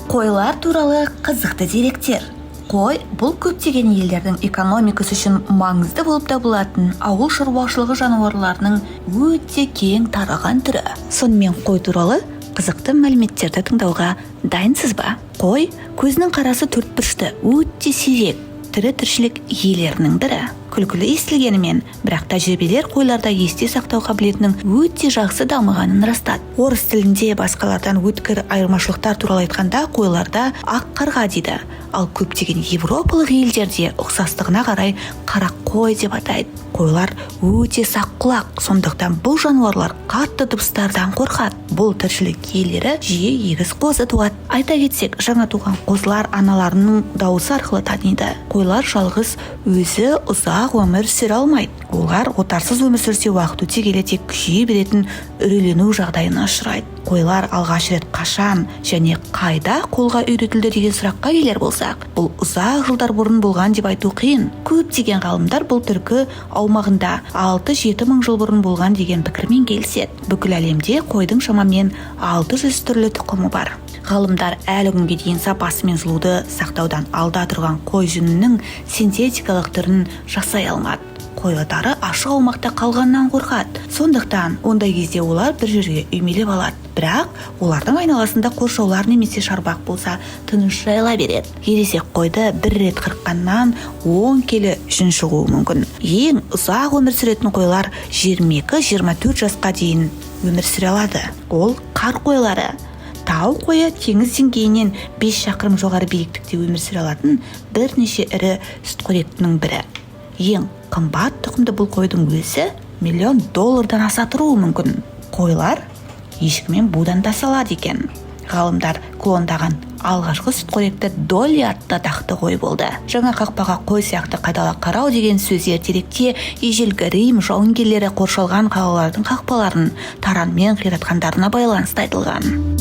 Қойлар туралы қызықты деректер. Қой бұл көптеген елдердің экономикасы үшін маңызды болып табылатын ауыл шаруашылығы жануарларының өте кең тараған түрі. Сонымен қой туралы қызықты мәліметтерді тыңдауға дайынсыз ба? Қой көзінің қарасы төртбұрышты, өте сирек тірі тіршілік иелерінің бірі. Күлкілі естілгенімен, бірақ тәжірибелер қойларда есте сақтау қабілетінің өте жақсы дамығанын растады. Орыс тілінде басқалардан өткір айырмашылықтар туралы айтқанда қойларда ақ қарға дейді, ал көптеген европалық елдерде ұқсастығына қарай қара қой деп атайды. Қойлар өте саққұлақ, сондықтан бұл жануарлар қатты дыбыстардан қорқады. Бұл тіршілік иелері жиі егіз қозы туады. Айта кетсек, жаңа туған қозылар аналарының дауысы арқылы таниды. Қойлар жалғыз өзі ұзақ өмір сүре алмайды. Олар отарсыз өмір сүрсе уақыт өте келе тек күшейе беретін үрейлену жағдайына ұшырайды. Қойлар алғаш рет қашан және қайда қолға үйретілді деген сұраққа келер болсақ, бұл ұзақ жылдар бұрын болған деп айту қиын. Көптеген ғалымдар бұл түркі аумағында 6-7 мың жыл бұрын болған деген пікірмен келіседі. Бүкіл әлемде қойдың шамамен 600 түрлі тұқымы бар. Ғалымдар әлі күнге дейін сапасы мен жылуды сақтаудан алда тұрған қой жүнінің синтетикалық түрін жасай алмады. Қойлары ашық аумақта қалғаннан қорқады. Сондықтан ондай кезде олар бір жерге үймелеп алады. Бірақ олардың айналасында қоршаулар немесе шарбақ болса, тыныш жайыла береді. Ересек қойды бір рет қырыққаннан 10 келі жүн шығуы мүмкін. Ең ұзақ өмір сүретін қойлар 22-24 жасқа дейін өмір сүре алады. Ол қар қойлары. Тау қойы теңіз деңгейінен 5 шақырым жоғары биіктікте өмір сүре алатын бірнеше ірі сүтқоректінің бірі. Ең қымбат тұқымды бұл қойдың өзі $1 миллион аса тұруы мүмкін. Қойлар ешкімен будан тасалады екен. Ғалымдар клондаған алғашқы сүтқоректі Долли атты тақты қой болды. Жаңа қақпаға қой сияқты қадала қарау деген сөз ертеректе ежелгі Рим жауынгерлері қоршалған қалалардың қақпаларын таранмен қиратқандарына байланысты айтылған.